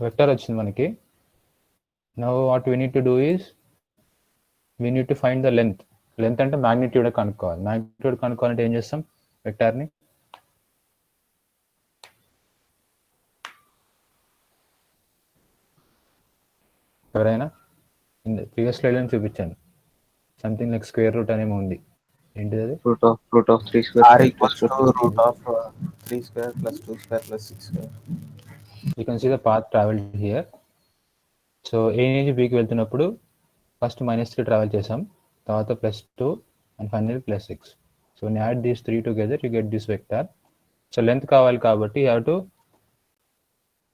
Vector వచ్చింది మనకి. Now what we need to do is we need to find the length. Length అంటే magnitude కనుక్కోవాలి. Magnitude కనుక్కోవాలంటే ఏం చేస్తాం? వెక్టార్ని ఎవరైనా ప్రీవియస్ స్లైడ్ అని చూపించాను. సంథింగ్ లైక్ స్క్వేర్ రూట్ అనేమో ఉంది. ఏంటిది అది? Root of 3 square r equals to root of 3 square plus 2 square plus 6 square. You can see the path traveled here. So A నుంచి బీకి వెళ్తున్నప్పుడు ఫస్ట్ -3 ట్రావెల్ చేసాం, తర్వాత +2 and final +6. So when you add these 3 together you get this vector. So length కావాలి కాబట్టి you have to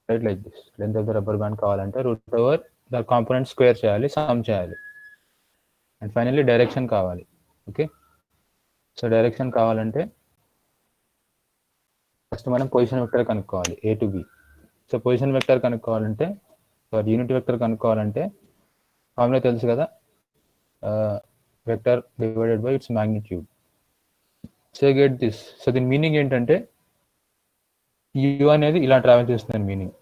write like this. Length of the rubber band కావాలంటే √/, the component square చేయాలి, sum చేయాలి, and finally direction కావాలి. Okay, so direction కావాలంటే first మనం position vector కనుక్కోవాలి A to B. సో పొజిషన్ వెక్టర్ కనుక్కోవాలంటే యూనిట్ వెక్టర్ కనుక్కోవాలంటే ఫార్ములా తెలుసు కదా, vector divided by its magnitude. So get this. So దీని మీనింగ్ ఏంటంటే U అనేది ఇలా ట్రావెల్ చేస్తుంది meaning.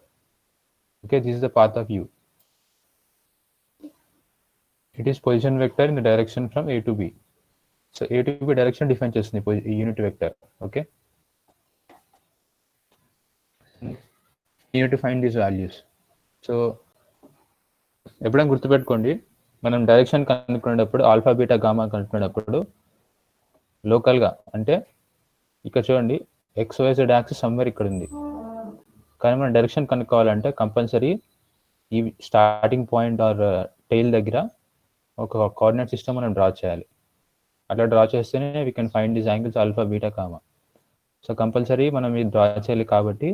Okay, this is the path of U. It is position vector in the direction from A to B. So A to B direction define చేస్తుంది unit vector. Okay, you need to find these values. So ఎప్పుడైనా గుర్తుపెట్టుకోండి, మనం direction కనుక్కునేటప్పుడు alpha beta gamma కనుక్కునేటప్పుడు లోకల్గా అంటే ఇక్కడ చూడండి XYZ యాక్సిస్ సమ్వేర్ ఇక్కడ ఉంది, కానీ మనం డైరెక్షన్ కనుక్కోవాలంటే కంపల్సరీ ఈ స్టార్టింగ్ పాయింట్ ఆర్ టైల్ దగ్గర ఒక కోఆర్డినేట్ సిస్టమ్ మనం డ్రా చేయాలి. అట్లా డ్రా చేస్తేనే we can find this angles alpha beta gamma. So compulsory మనం ఇది డ్రా చేయాలి కాబట్టి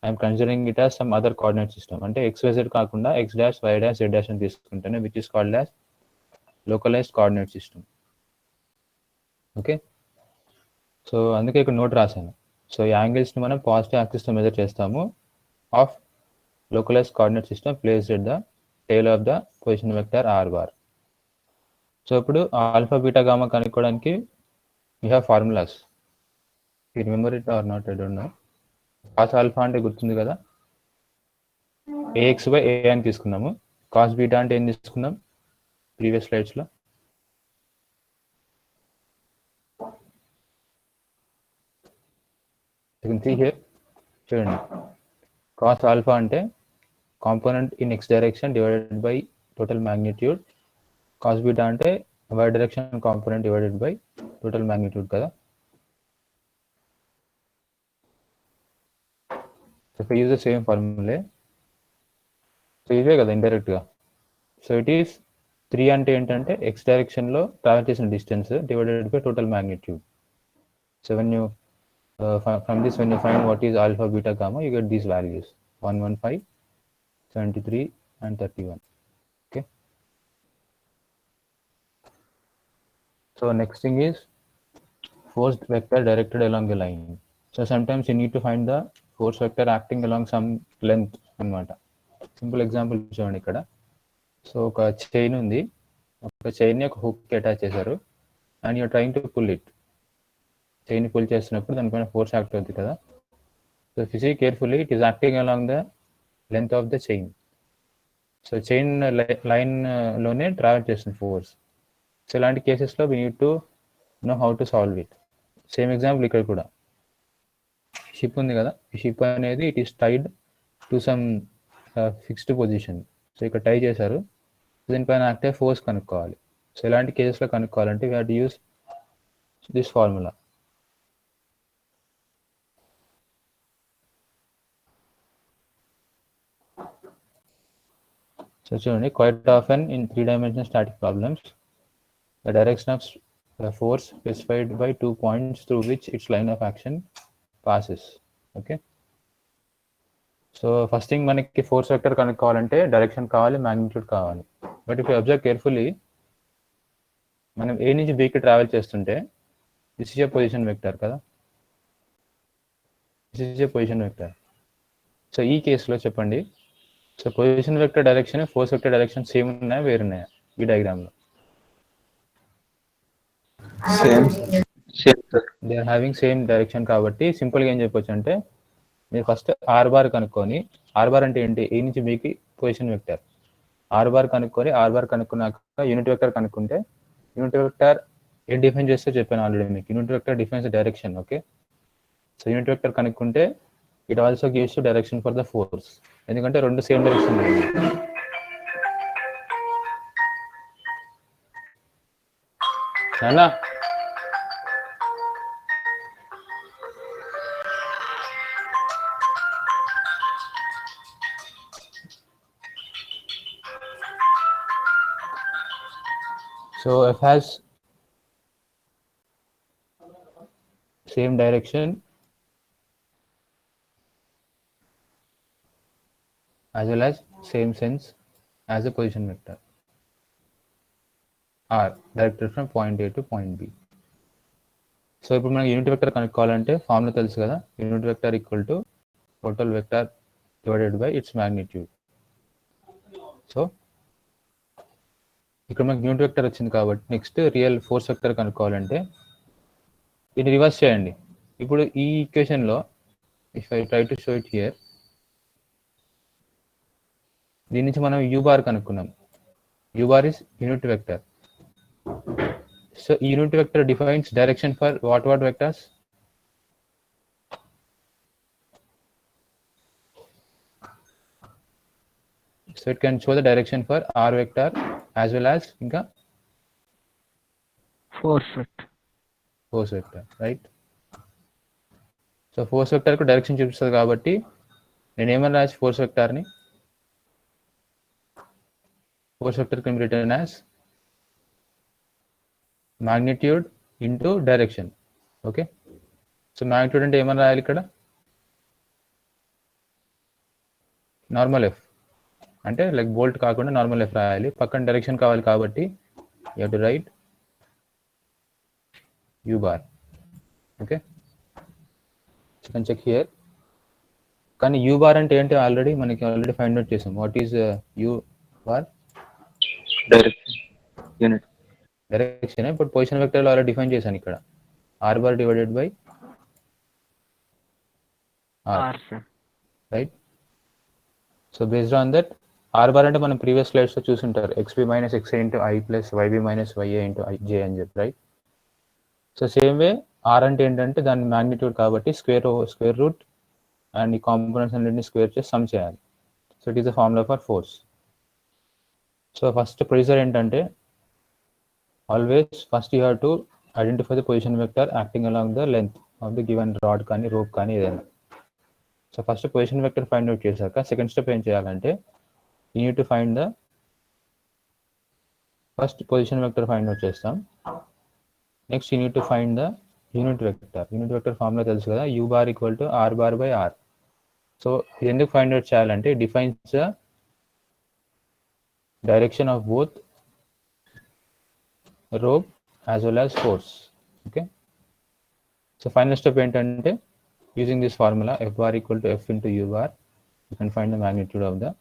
I'm considering it as some other coordinate system. అంటే XYZ కాకుండా X dash Y dash Z dash అని తీసుకుంటేనే which is called as localised coordinate system. Okay, so అందుకే ఇక్కడ నోట్ రాశాను. సో ఈ యాంగిల్స్ని మనం పాజిటివ్ యాక్సిస్తో మెజర్ చేస్తాము of localised coordinate system placed at the tail of the position vector R bar. So ఇప్పుడు ఆల్ఫా బీటా గామా కనుక్కోవడానికి we have formulas. You remember it or not, I don't know. Cos alpha అంటే గుర్తుంది కదా, AX/A అని తీసుకున్నాము. Cos beta అంటే ఏం తీసుకున్నాం ప్రీవియస్ స్లైడ్స్లో? యూ కెన్ సీ హియర్, చూడండి, కాస్ ఆల్ఫా అంటే component in X direction divided by total magnitude. Cos beta అంటే Y direction component divided by total magnitude కదా. If I use the same formula, so ఇవే కదా ఇండైరెక్ట్గా. So it is 3 అంటే ఏంటంటే X డైరెక్షన్లో ట్రావెల్ చేసిన distance divided by total magnitude. So when you from this when you find what is alpha beta gamma you get these values 115, 73 and 31. Okay, so next thing is force vector directed along a line. So sometimes you need to find the force vector acting along some length అన్నమాట. Simple example చూడండి ఇక్కడ. So ఒక chain ఉంది, ఒక చైన్ని ఒక hook attach చేశారు and you're trying to pull it. Chain pull చేస్తున్నప్పుడు దానిపైన ఫోర్స్ యాక్ట్ అవుతుంది కదా. So if you see carefully it is acting along the length of the chain. So chain లైన్లోనే ట్రావెల్ చేస్తుంది ఫోర్స్. సో ఇలాంటి కేసెస్లో we need to know how to solve it. Same example ఇక్కడ కూడా ship ఉంది కదా, ఈ షిప్ అనేది it is tied to some fixed position. So ఇక్కడ టై చేశారు, దీనిపైన యాక్ట్ అయ్యే ఫోర్స్ కనుక్కోవాలి. సో ఇలాంటి కేసెస్లో కనుక్కోవాలంటే we have to use this formula. So చూడండి, quite often in 3-dimensional static problems the direction of the force specified by 2 points through which its line of action passes. Okay, so first thing మనకి force vector కనుక్కోవాలంటే direction కావాలి, magnitude కావాలి. But if you observe carefully, మనం A నుంచి బీకి travel చేస్తుంటే this is a position vector కదా, this is a position vector. So ఈ కేసులో చెప్పండి, so position vector direction force vector direction same ఉన్నాయా వేరున్నాయా ఈ డయాగ్రామ్లో? Same they are having same direction కాబట్టి సింపుల్గా ఏం చెప్పొచ్చు అంటే మీరు ఫస్ట్ R బార్ కనుక్కొని ఆర్ బార్ అంటే ఏంటి? ఏ నుంచి బీకి పొజిషన్ వెక్టర్. ఆర్ బార్ కనుక్కున్నాక యూనిట్ వెక్టర్ కనుక్కుంటే యూనిట్ వెక్టర్ ఏం డిఫైన్ చేస్తే చెప్పాను ఆల్రెడీ మీకు. Unit vector defines direction. Okay, so unit vector కనుక్కుంటే it also gives direction for the force, ఎందుకంటే రెండు సేమ్ డైరెక్షన్ ఉన్నాయి. చాలా so F has same direction as well as same sense as a position vector R directed from point A to point B. So ఇప్పుడు మనకి unit vector కనుక్కోవాలంటే formula తెలుసు కదా, unit vector equal to total vector divided by its magnitude. So ఇక్కడ మనకి unit vector వచ్చింది కాబట్టి next real force vector కనుక్కోవాలంటే ఇది రివర్స్ చేయండి. ఇప్పుడు ఈ ఈక్వేషన్లో if I try to show it here, దీని నుంచి మనం యూ బార్ కనుక్కున్నాం. U bar is unit vector. So unit vector defines direction for what vectors? So it can show the direction for R vector as well as ఇంకా force vector, right? So force vector కు direction చూపిస్తుంది కాబట్టి నేను ఏమని రాసి force vector, force vector can be written as magnitude into direction. Okay, so magnitude అంటే ఏమని రాయాలి ఇక్కడ? నార్మల్ ఎఫ్, అంటే లైక్ బోల్ట్ కాకుండా నార్మల్ ఎఫ్ రాయాలి. పక్కన డైరెక్షన్ కావాలి కాబట్టి you have to write U bar. Okay, so can check here. కానీ యూ బార్ అంటే ఏంటి మనకి ఆల్రెడీ ఫైండ్ అవుట్ చేసాం. What is U bar? Direction. ఇప్పుడు పొజిషన్ వెక్టర్లో ఆల్రెడీ డిఫైన్ చేశాను ఇక్కడ, R bar divided by R, right? So based on that R bar అంటే మనం ప్రీవియస్ స్లైడ్స్లో చూసుంటారు, X B minus X A into I plus Y B minus Y A into I J అని చెప్పి, right? So same way R అంటే ఏంటంటే దాని మ్యాగ్నిట్యూడ్ కాబట్టి స్క్వేర్ రూట్ అండ్ ఈ కాంపోనెంట్స్ అన్నింటినీ స్క్వేర్ చేసి సమ్ చేయాలి. So it is the formula for force. So first procedure ఏంటంటే always first you have to identify the position vector acting along the length of the given rod కానీ rope కానీ ఏదైనా. So first position vector find out చేశాక second step ఏం చేయాలంటే you need to find the first position vector find out చేస్తాం. Next you need to find the unit vector. Unit vector formula తెలుసు కదా, U bar equal to R bar by R. So ఇది ఎందుకు find out చేయాలంటే defines the direction of both rope as well as force. Okay, so final step ఏంటంటే using this formula F bar equal to F into U bar, you can find the magnitude of the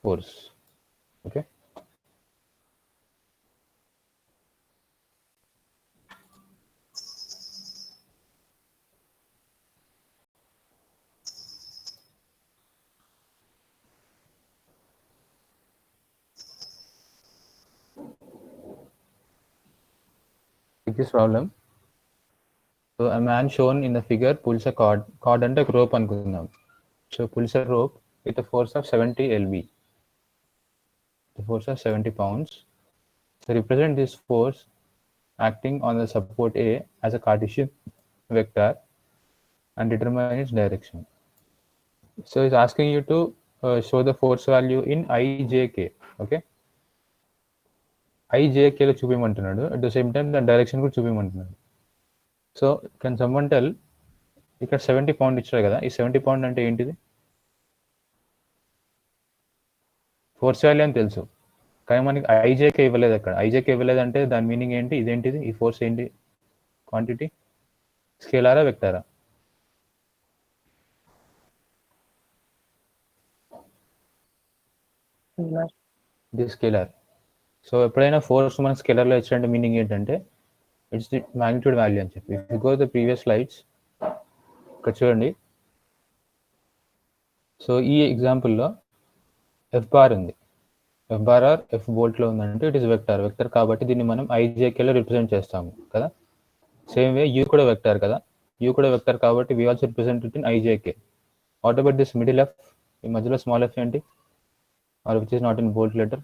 force. Okay, this problem. So a man shown in the figure pulls a cord and a rope అనుకుందాం. So pulls a rope with a force of 70 lb, the force of 70 pounds. So represent this force acting on the support A as a Cartesian vector and determine its direction. So it's asking you to show the force value in IJK. Okay, ఐజేకేలో చూపించమంటున్నాడు, at the same time దాని డైరెక్షన్ కూడా చూపించమంటున్నాడు. So can someone tell, ఇక్కడ 70 pound ఇచ్చారు కదా, ఈ 70 పౌండ్ అంటే ఏంటిది? ఫోర్స్ వాల్యూ అని తెలుసు, కానీ మనకి ఐజేకే ఇవ్వలేదు. అక్కడ ఐజేకే ఇవ్వలేదు అంటే దాని మీనింగ్ ఏంటి? ఇదేంటిది? ఈ ఫోర్స్ ఏంటి? క్వాంటిటీ స్కేలారా వెక్టారా? ఇది స్కేలార్. సో ఎప్పుడైనా ఫోర్స్ మన స్కేలర్లో ఇచ్చినట్టు మీనింగ్ ఏంటంటే ఇట్స్ ది మ్యాగ్నిట్యూడ్ వాల్యూ అని చెప్పి. If you go the previous slides, ఇక్కడ చూడండి, సో ఈ ఎగ్జాంపుల్లో ఎఫ్ బార్ ఉంది, ఎఫ్ బార్ ఆర్ ఎఫ్ బోల్ట్లో ఉందంటే ఇట్ ఈస్ వెక్టర్. వెక్టర్ కాబట్టి దీన్ని మనం ఐజేకేలో రిప్రజెంట్ చేస్తాము కదా. సేమ్ వే యూ కూడా వెక్టర్ కదా, యూ కూడా వెక్టర్ కాబట్టి we also represent it in i j k. What about this middle F, ఈ మధ్యలో స్మాల్ ఎఫ్ ఏంటి, or which is not in bold letter,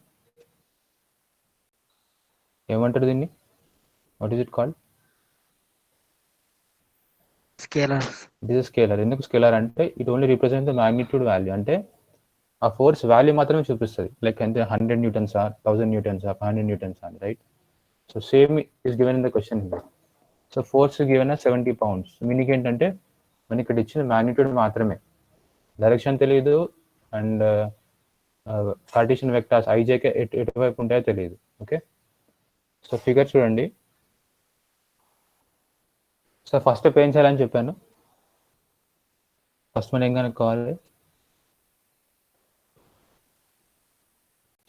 ఏమంటారు దీన్ని, what is it called? Scalar. It is scalar. ఎందుకు scalar అంటే it only represent the magnitude value, అంటే ఆ force value మాత్రమే చూపిస్తుంది. లైక్ అంటే 100 newtons or 1000 newtons are 100 Newton's అని, right? So same is given in the question here. So force given 70 pounds. Meaning ఏంటంటే మనకి ఇక్కడ ఇచ్చిన మ్యాగ్నిట్యూడ్ మాత్రమే, డైరెక్షన్ తెలియదు అండ్ కార్టీషియన్ వెక్టార్స్ ఐజేకే ఎటువైపు ఉంటాయో తెలియదు. ఓకే, సో ఫిగర్ చూడండి. సో ఫస్ట్ ఏం చేయాలని చెప్పాను, ఫస్ట్ మనం ఏం కనుక్కోవాలి.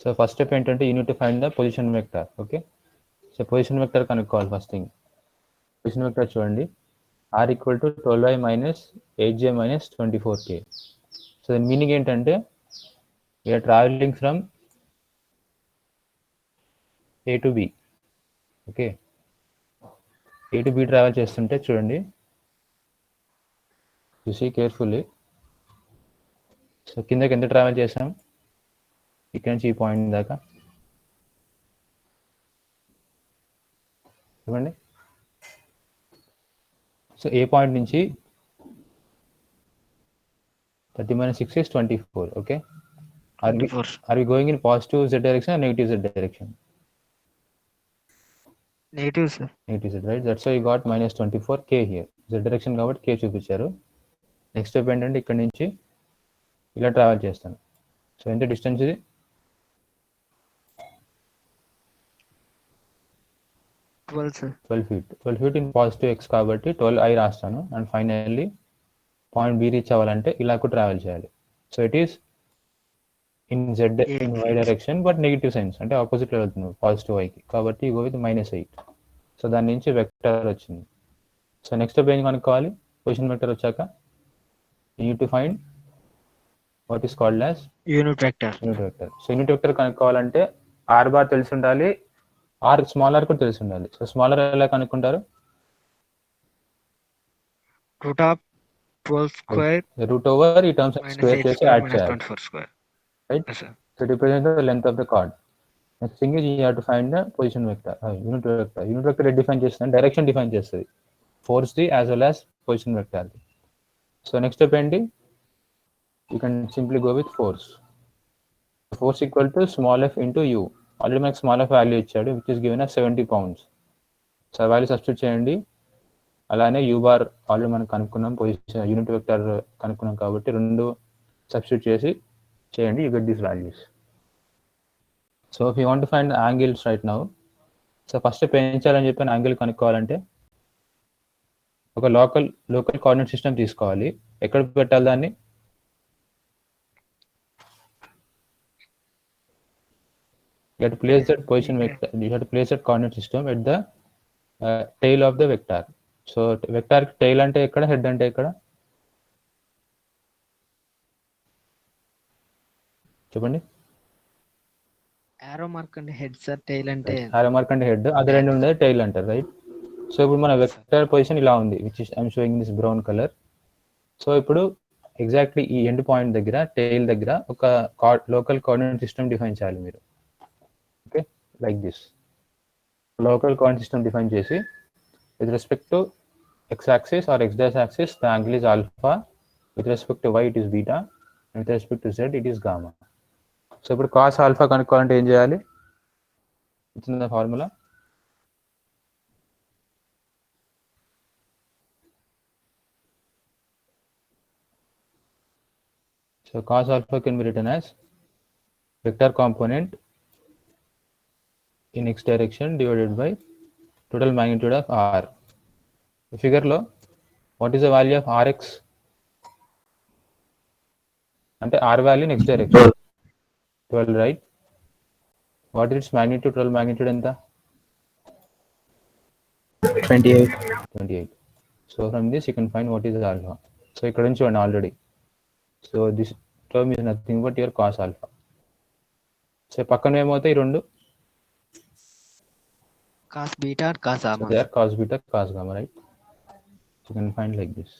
సో ఫస్ట్ స్టెప్ ఏంటంటే you need to find the position vector. Okay, so position vector కనుక్కోవాలి. ఫస్ట్ థింగ్ పొజిషన్ వెక్టర్ చూడండి, R equal to 12i minus 8j minus 24k. So దాని మీనింగ్ ఏంటంటే we're travelling from A to B. Okay, A to B travel చేస్తుంటే చూడండి, you see carefully. So కిందకి ఎంత travel చేసాం, ఇక్కడ నుంచి ఈ పాయింట్ దాకా చూడండి. సో ఏ పాయింట్ నుంచి 30 minus 6 is 24. Okay, are we going in positive z direction or negative z direction? Negative sir. Negative z, right? That's why you got minus 24k here. Z direction కాబట్టి k చూపించారు. Next step ఏంటంటే ఇక్కడ నుంచి ఇలా travel చేస్తాను. So ఎంత distance ఇది, 12 feet. 12 feet in positive X కాబట్టి 12i రాస్తాను. And finally point B reach అవ్వాలంటే ఇలా కూడా ట్రావెల్ చేయాలి. So it is in Z in Y direction but negative signs, అంటే ఆపోజిట్లో వెళ్తుంది పాజిటివ్ వైకి కాబట్టి గో విత్ -8. సో దాని నుంచి వెక్టర్ వచ్చింది. సో నెక్స్ట్ స్టెప్ ఏం కనుక్కోవాలి, పొజిషన్ వెక్టర్ వచ్చాక you to find what is called as unit vector. Unit vector. So unit vector కనుక్కోవాలంటే ఆర్ బార్ తెలిసి ఉండాలి, ఆర్ స్మాల్ ఆర్ కూడా తెలిసి ఉండాలి. సో స్మాల్ ఆర్ ఎలా కనుక్కుంటారు, root of 12 square root over ఈ టర్మ్స్ minus స్క్వేర్ 8 చేసి square యాడ్ minus చేయాలి, 24 square. right? Yes, sir. So it represents the length of the chord. Next thing is you have to find the position vector, unit vector. Unit vector define చేస్తుంది, direction define చేస్తుంది, force the as well as position vector the. So next step ఏంటి, you can simply go with force. Force equal to small f into u. Already మనకి small F value ఇచ్చాడు which is given as 70 pounds. So value substitute చేయండి. అలానే you bar already మనం కనుక్కున్నాం, position unit vector కనుక్కున్నాం కాబట్టి రెండు substitute చేసి చేయండి, you get these values. So if you want to find angles right now, so first ఏం చేయాలని చెప్పాను, యాంగిల్ కనుక్కోవాలంటే ఒక లోకల్ కోఆర్డినేట్ సిస్టమ్ తీసుకోవాలి. ఎక్కడ పెట్టాలి దాన్ని, you have to place that position vector, you have to place that coordinate system at the tail of the vector. So vector tail అంటే ఎక్కడ, హెడ్ అంటే ఎక్కడ చెప్పండి. యారో మార్క్ అంటే హెడ్ సార్, టైల్ అంటే యారో మార్క్ అంటే head, అది రెండు ఉండేది టైల్ అంటారు, రైట్? సో ఇప్పుడు మన వెక్టర్ పొజిషన్ ఇలా ఉంది which is I'm showing this brown colour. So ఇప్పుడు ఎగ్జాక్ట్లీ ఈ ఎండ్ పాయింట్ దగ్గర టైల్ దగ్గర ఒక లోకల్ కోఆర్డినేట్ సిస్టమ్ డిఫైన్ చేయాలి మీరు. Okay, like this local coordinate system define చేసి with respect to x-axis or x-dash axis the angle is alpha, with respect to y it is beta, and with respect to z it is gamma. So ఇప్పుడు cos alpha కనుక్కోవాలంటే ఏం చేయాలి, ఇచ్చిన formula so cos alpha can be written as vector component in x direction divided by total magnitude of r. Figure లో what is the value of R X అంటే R value next direction 12, right? What is its magnitude, 12 magnitude ఎంత, 28. So from this you can find what is alpha. So ఇక్కడ నుంచి చూడండి ఆల్రెడీ, so దిస్ term is nothing but your cos alpha. సో పక్కన ఏమవుతాయి ఈ రెండు? cos beta or cos So gamma. they are cos beta, cos gamma, right? So you can find like this.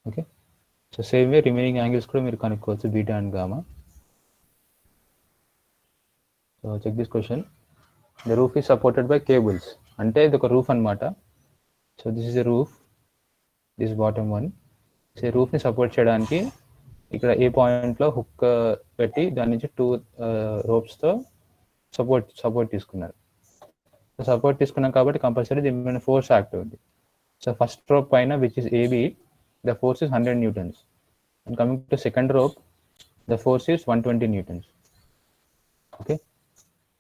Okay. So same way remaining angles కూడా మీరు కనుక్కోవచ్చు, beta and gamma. So check this question. The roof is supported by cables. అంటే ఇది ఒక roof అన్నమాట. So this is a roof, this bottom one. So రూఫ్ని support చేయడానికి ఇక్కడ ఏ పాయింట్లో హుక్ పెట్టి దాని నుంచి 2 రోప్స్తో సపోర్ట్ తీసుకున్నారు. సో సపోర్ట్ తీసుకున్నాం కాబట్టి కంపల్సరీ దీని మీద ఫోర్స్ యాక్ట్ అవుతుంది. సో ఫస్ట్ రోప్ పైన which is AB, the force is 100 newtons. And coming to second rope, the force is 120 newtons. Okay.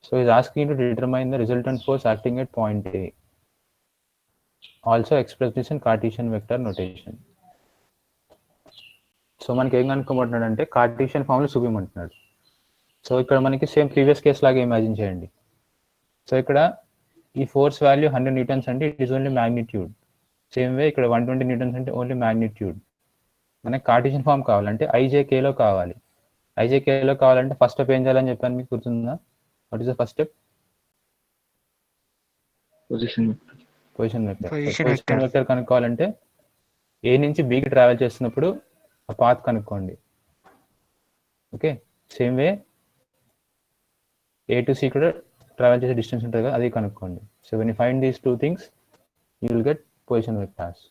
So is asking you to determine the resultant force acting at point A. Also express this in Cartesian vector notation. So మనకి ఏం కనుక్కోమంటున్నాడు అంటే Cartesian ఫామ్లో చూపించమంటున్నాడు. So ఇక్కడ మనకి same previous case లాగా imagine చేయండి. So ఇక్కడ ఈ ఫోర్స్ వాల్యూ 100 న్యూటన్స్ అంటే it is only magnitude. Same way ఇక్కడ 120 న్యూటన్స్ అంటే ఓన్లీ మ్యాగ్నిట్యూడ్. మనకి కార్టీషియన్ ఫామ్ కావాలంటే ఐజేకేలో కావాలి. ఐజేకేలో కావాలంటే ఫస్ట్ స్టెప్ ఏం చేయాలని చెప్పాను, మీకు గుర్తుందా? What is the first step? Position vector కనుక్కోవాలంటే ఏ నుంచి బికి ట్రావెల్ చేస్తున్నప్పుడు ఆ పాత్ కనుక్కోండి. Okay. Same way A to C కూడా ట్రావెల్ చేసే డిస్టెన్స్ ఉంటుంది కదా, అది కనుక్కోండి. So when you find these 2 things you will get position vectors.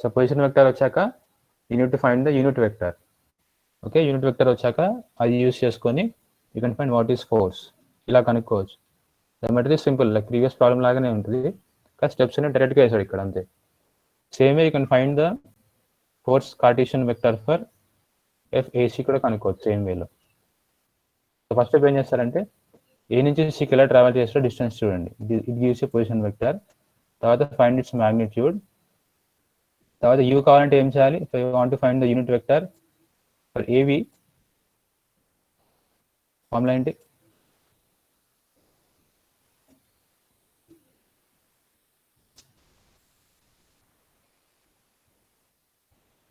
So position vector వచ్చాక you need to find the unit vector. Okay. Unit vector వచ్చాక అది use చేసుకొని you can find what is force. ఇలా కనుక్కోవచ్చు. That is simple, like previous problem లాగానే ఉంటుంది, కానీ steps అన్ని డైరెక్ట్గా వేసాడు ఇక్కడ అంతే. Same way you can find the force Cartesian vector for FAC కూడా కనుక్కోవచ్చు సేమ్ వేలో. సో ఫస్ట్ స్టెప్ ఏం చేస్తారంటే ఏ నుంచి సికి ఎలా ట్రావెల్ చేస్తారో డిస్టెన్స్ చూడండి, it gives a position vector. తర్వాత ఫైండ్ ఇట్స్ మ్యాగ్నిట్యూడ్. తర్వాత యూ కావాలంటే ఏం చేయాలి? So you want to find the unit vector for ఏవి. ఫార్ములా ఏంటి?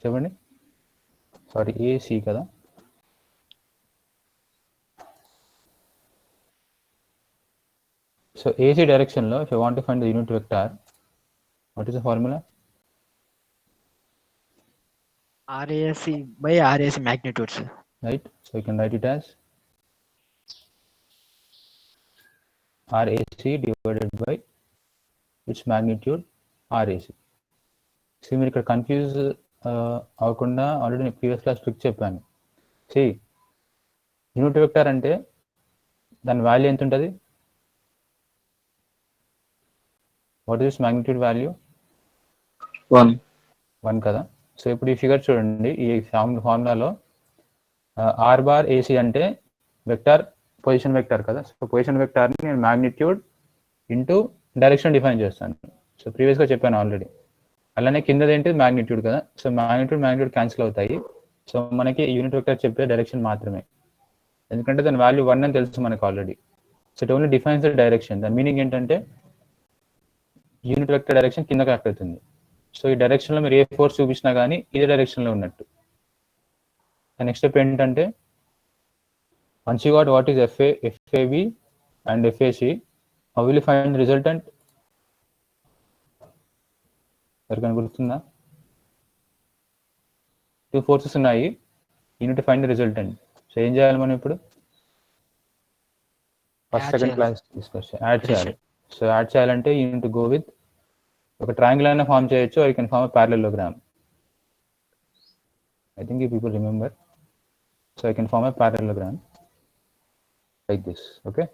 చెప్పండి. సారీ, ఏసి కదా. సో ఏసీ డైరెక్షన్లో if you want to find the unit vector, what is the formula? RAC by RAC magnitude, sir. Right. So you can write it as RAC divided by its magnitude RAC. So మీరు ఇక్కడ confuse అవ్వకుండా already నేను previous class trick చెప్పాను. C unit vector అంటే దాని value ఎంత ఉంటుంది? What is magnitude value? 1 కదా. సో ఇప్పుడు ఈ ఫిగర్ చూడండి, ఈ ఫార్ములాలో ఆర్ బార్ ఏసీ అంటే వెక్టార్ పొజిషన్ వెక్టార్ కదా. సో పొజిషన్ వెక్టార్ని నేను మ్యాగ్నిట్యూడ్ ఇంటూ డైరెక్షన్ డిఫైన్ చేస్తాను. సో ప్రీవియస్గా చెప్పాను ఆల్రెడీ. అలానే కిందది ఏంటి? మ్యాగ్నిట్యూడ్ కదా. సో మ్యాగ్నిట్యూడ్ క్యాన్సిల్ అవుతాయి. సో మనకి యూనిట్ వెక్టర్ చెప్పే డైరెక్షన్ మాత్రమే, ఎందుకంటే దాని వాల్యూ 1 అని తెలుసు మనకు already. So it only defines the direction. దాని మీనింగ్ ఏంటంటే యూనిట్ వెక్టర్ డైరెక్షన్ కిందకి యాక్ట్ అవుతుంది. సో ఈ డైరెక్షన్లో మీరు ఏ ఫోర్స్ చూపించినా కానీ ఇదే డైరెక్షన్లో ఉన్నట్టు. నెక్స్ట్ స్టెప్ ఏంటంటే once you got what is F A B and F A C, how will you find resultant? ఎవరికైనా గుర్తుందా? 2 ఫోర్సెస్ ఉన్నాయి, you need find the resultant. So ఏం చేయాలి మనం ఇప్పుడు? First second class discussion add చేయాలి. సో యాడ్ చేయాలంటే యూనిట్ గో విత్ ఒక ట్రయాంగిల్ అయినా ఫామ్ చేయొచ్చు, or you can form a parallelogram. I think you people remember. So I can form a parallelogram like this. Okay.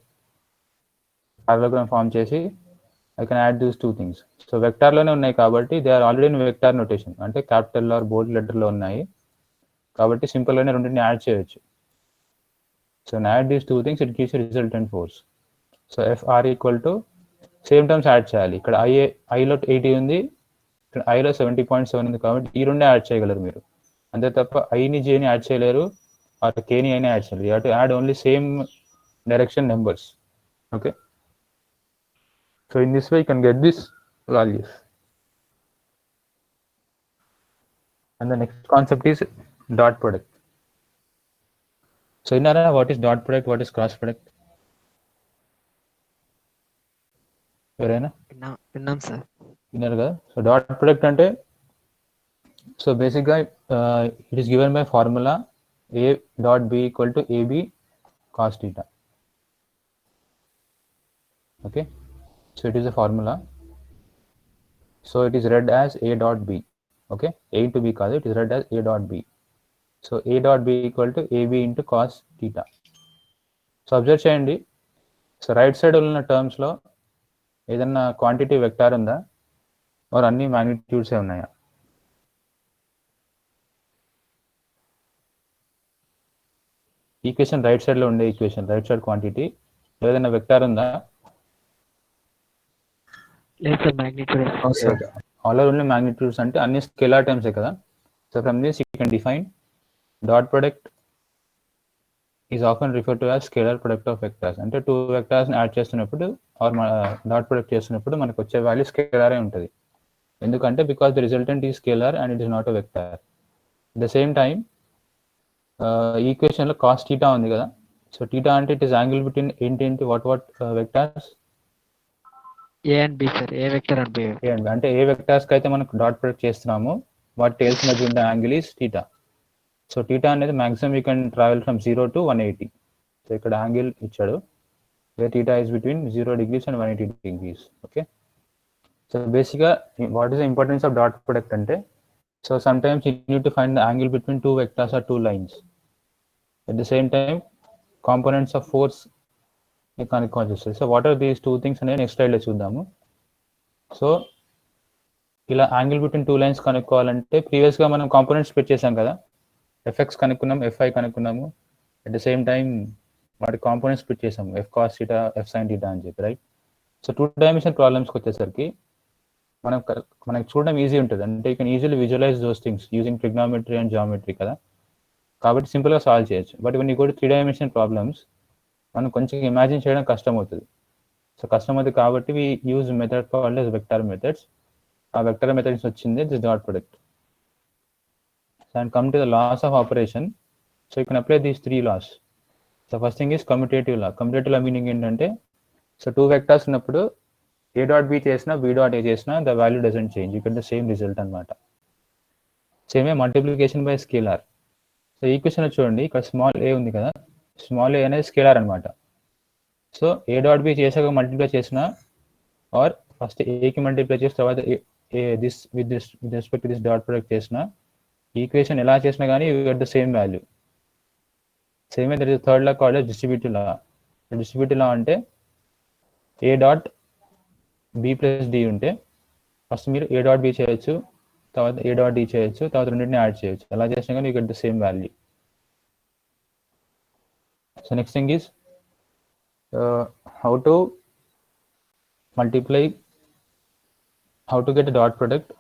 Parallelogram form చేసి I can add these 2 things. So vector లోనే ఉన్నాయి కాబట్టి they are already in vector notation, అంటే capital are bold letter లో ఉన్నాయి కాబట్టి simple గానే రెండింటిని యాడ్ చేయొచ్చు. So add these 2 things, it gives a resultant force. So FR equal to same terms add చేయాలి. ఇక్కడ ఐలో 80 ఉంది, ఇక్కడ ఐలో 70.7 ఉంది కాబట్టి ఈ రెండే యాడ్ చేయగలరు మీరు, అంతే తప్ప ఐని జేని యాడ్ చేయలేరు, ఆర్ కేని అయినా యాడ్ చేయలేరు. You have to add only same direction numbers. Okay. So in this way you can get this values. And the next concept is dot product. So Inara, what is dot product? What is cross product? ఎవరైనా విన్నాం sir. విన్నారు కదా. So dot product అంటే so బేసిక్గా it is given by formula A dot B equal to A B cos theta. Okay, so it is a formula. So it is read as a dot b. Okay, a into b కాదు, it is read as a dot b. So a dot b equal to ab into cos theta. So observe చేయండి, so right side ఉన్న టర్మ్స్లో ఏదన్నా quantity vector ఉందా, are అన్ని మ్యాగ్నిట్యూడ్సే ఉన్నాయా? Equation right సైడ్లో ఉండే equation, right side quantity ఏదైనా vector ఉందా? లేదు sir, magnitude. All are only magnitudes అంటే అన్ని స్కేలార్ టర్మ్సే కదా. So from this you can define dot product is often refer to as scalar product of vectors. అంటే టూ వెక్టార్స్ని యాడ్ చేస్తున్నప్పుడు ఆర్ డాట్ ప్రొడక్ట్ చేస్తున్నప్పుడు మనకు వచ్చే వాల్యూ స్కేలారే ఉంటుంది. ఎందుకంటే బికాస్ ద రిజల్టెంట్ ఈ scalar and it is not a vector. The same time ఈక్వేషన్లో cos theta ఉంది కదా. సో టీటా అంటే ఇట్ ఈస్ యాంగిల్ బిట్వీన్ ఏంటి what vectors A and B sir, A vector and B. అంటే A వెక్టార్స్కి అయితే మనకు dot product చేస్తున్నాము వాటి tails మధ్య ఉన్న angle is theta. So theta అనేది maximum you can travel from 0 to 180. So ఇక్కడ యాంగిల్ ఇచ్చాడు, where theta is between 0 degrees and 180 degrees. Okay, so బేసిక్గా what is the importance of dot product అంటే, so sometimes you need to find the angle between two vectors or two lines. At the same time components of force కనుక్కోవాల్సి వస్తుంది. So what are these two things అనేది next స్లైడ్లో చూద్దాము. So ఇలా angle between two lines కనుక్కోవాలంటే ప్రీవియస్గా మనం components split చేసాం కదా, ఎఫ్ఎక్స్ కనుక్కున్నాం, ఎఫ్ఐ కనుక్కున్నాము, అట్ ద సేమ్ టైం వాటి కాంపోనెంట్స్ స్ప్లిట్ చేసాము, F cos theta, F sine theta అని చెప్పి, రైట్. సో టూ డైమెన్షన్ ప్రాబ్లమ్స్కి వచ్చేసరికి మనకు చూడడం ఈజీ ఉంటుంది, అంటే you can easily visualize those things using trigonometry and geometry కదా, కాబట్టి సింపుల్గా సాల్వ్ చేయొచ్చు. But when you go to 3 dimension problems మనం కొంచెం ఇమాజిన్ చేయడం కష్టం అవుతుంది. సో కష్టం అవుతుంది కాబట్టి we use method called as vector methods. ఆ వెక్టర్ మెథడ్స్ వచ్చింది this dot product. So and come to the laws of operation. So you can apply these 3 laws. So first thing is commutative law. Commutative law meaning ఏంటంటే, so two vectors ఉన్నప్పుడు ఏ dot B చేసినా B dot A చేసినా the value doesn't change, you get the same result అనమాట. సేమే multiplication by scalar. So equation చూడండి, ఇక్కడ small ఏ ఉంది కదా, స్మాల్ ఏ అనేది స్కేలార్ అనమాట. సో ఏ డాట్ బి చేసాక మల్టిప్లై చేసినా ఆర్ ఫస్ట్ ఏకి మల్టిప్లై చేసిన తర్వాత this with respect this dot product చేసిన ఈక్వేషన్ ఎలా చేసినా కానీ you get the same value. Same that is third law called distributive law. Distributive law అంటే A dot B plus D ఉంటే ఫస్ట్ మీరు ఏ డాట్ బి చేయొచ్చు, తర్వాత A dot D చేయొచ్చు, తర్వాత రెండింటిని యాడ్ చేయొచ్చు. అలా చేసినా కానీ you get the same value. So next thing is how to multiply, how to get dot product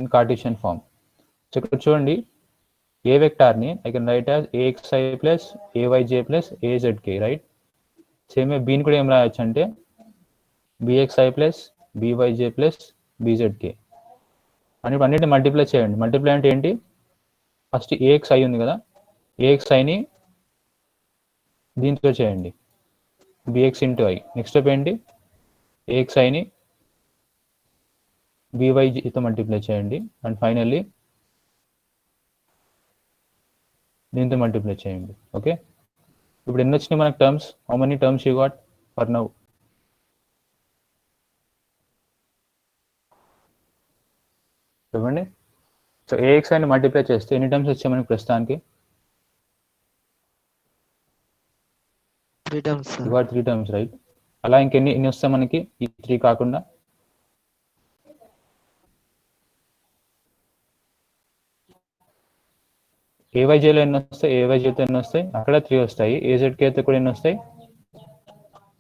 in Cartesian form. So ఇక్కడ చూడండి, ఏ వెక్టార్ని I can write as A X I plus A Y J plus A Z K, right. సేమే బీని కూడా ఏం రాయొచ్చు అంటే B X I plus B Y J plus B Z K అని ఇప్పుడు అన్నింటిని మల్టిప్లై చేయండి. మల్టిప్లై అంటే ఏంటి, ఫస్ట్ ఏఎక్స్ఐ ఉంది కదా, ఏఎక్స్ఐని దీంతో చేయండి, B X into I. Next step ఏంటి, ఏఎక్స్ఐని బీవైజేతో మల్టిప్లై చేయండి, అండ్ ఫైనల్లీ దీంతో మల్టిప్లై చేయండి. ఓకే, ఇప్పుడు ఎన్ని వచ్చినాయి మనకు terms, how many terms you got for now? చూడండి, సో ఏఎక్స్ఐని మల్టిప్లై చేస్తే ఎన్ని టర్మ్స్ వచ్చాయి మనకి ప్రస్తుతానికి? 3 terms. You got 3 terms, right. అలా ఇంకెన్ని వస్తాయి మనకి ఈ 3 కాకుండా? ఏవైజేలో ఎన్ని వస్తాయి, ఏవైజేతో ఎన్ని వస్తాయి? అక్కడ 3 వస్తాయి. ఏజెడ్కేతో కూడా ఎన్ని వస్తాయి?